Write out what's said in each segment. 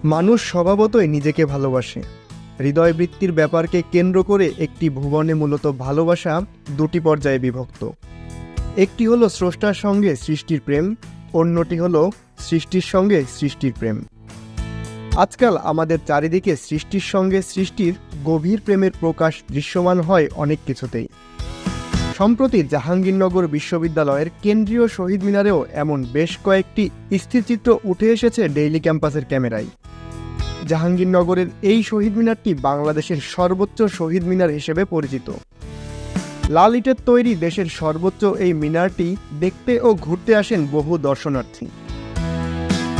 মানুষ স্বভাবতই নিজেকে ভালোবাসে। হৃদয়বৃত্তির ব্যাপারকে কেন্দ্র করে একটি ভুবনে মূলত ভালোবাসা দুটি পর্যায়ে বিভক্ত। একটি হলো স্রষ্টার সঙ্গে সৃষ্টির প্রেম, অন্যটি হলো সৃষ্টির সঙ্গে সৃষ্টির প্রেম। আজকাল আমাদের চারিদিকে সৃষ্টির সঙ্গে সৃষ্টির গভীর প্রেমের প্রকাশ দৃশ্যমান হয় অনেক কিছুতেই। সম্প্রতি জাহাঙ্গীরনগর বিশ্ববিদ্যালয়ের কেন্দ্রীয় শহীদ মিনারেও এমন বেশ কয়েকটি স্থিরচিত্র উঠে এসেছে ডেইলি ক্যাম্পাসের ক্যামেরায়। জাহাঙ্গীরনগরের এই শহীদ মিনারটি বাংলাদেশের সর্বোচ্চ শহীদ মিনার হিসেবে পরিচিত। লাল ইটের তৈরি দেশের সর্বোচ্চ এই মিনারটি দেখতে ও ঘুরতে আসেন বহু দর্শনার্থী।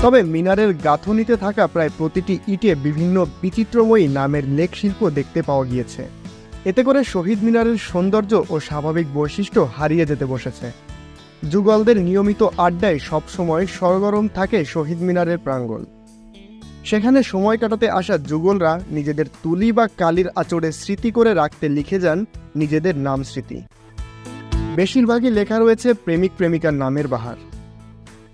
তবে মিনারের গাঁথনিতে থাকা প্রায় প্রতিটি ইটে বিভিন্ন বিচিত্রময়ী নামের লেখশিল্প দেখতে পাওয়া গিয়েছে। এতে করে শহীদ মিনারের সৌন্দর্য ও স্বাভাবিক বৈশিষ্ট্য হারিয়ে যেতে বসেছে। যুগলদের নিয়মিত আড্ডায় সবসময় সরগরম থাকে শহীদ মিনারের প্রাঙ্গণ। সেখানে সময় কাটাতে আসা যুগলরা নিজেদের তুলি বা কালির আঁচড়ে স্মৃতি করে রাখতে লিখে যান নিজেদের নাম স্মৃতি। বেশিরভাগই লেখা রয়েছে প্রেমিক প্রেমিকার নামের বাহার।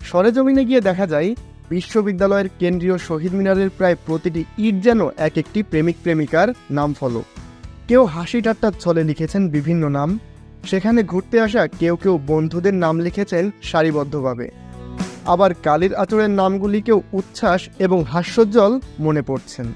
সরেজমিনে গিয়ে দেখা যায় বিশ্ববিদ্যালয়ের কেন্দ্রীয় শহীদ মিনারের প্রায় প্রতিটি ইট যেন এক একটি প্রেমিক প্রেমিকার নাম ফলক। কেউ হাসি ঠাট্টার ছলে লিখেছেন বিভিন্ন নাম, সেখানে ঘুরতে আসা কেউ কেউ বন্ধুদের নাম লিখেছেন সারিবদ্ধভাবে। আবার কালির আঁচড়ের নামগুলিকেও উচ্ছ্বাস এবং হাস্যোজ্জ্বল মনে পড়ছেন।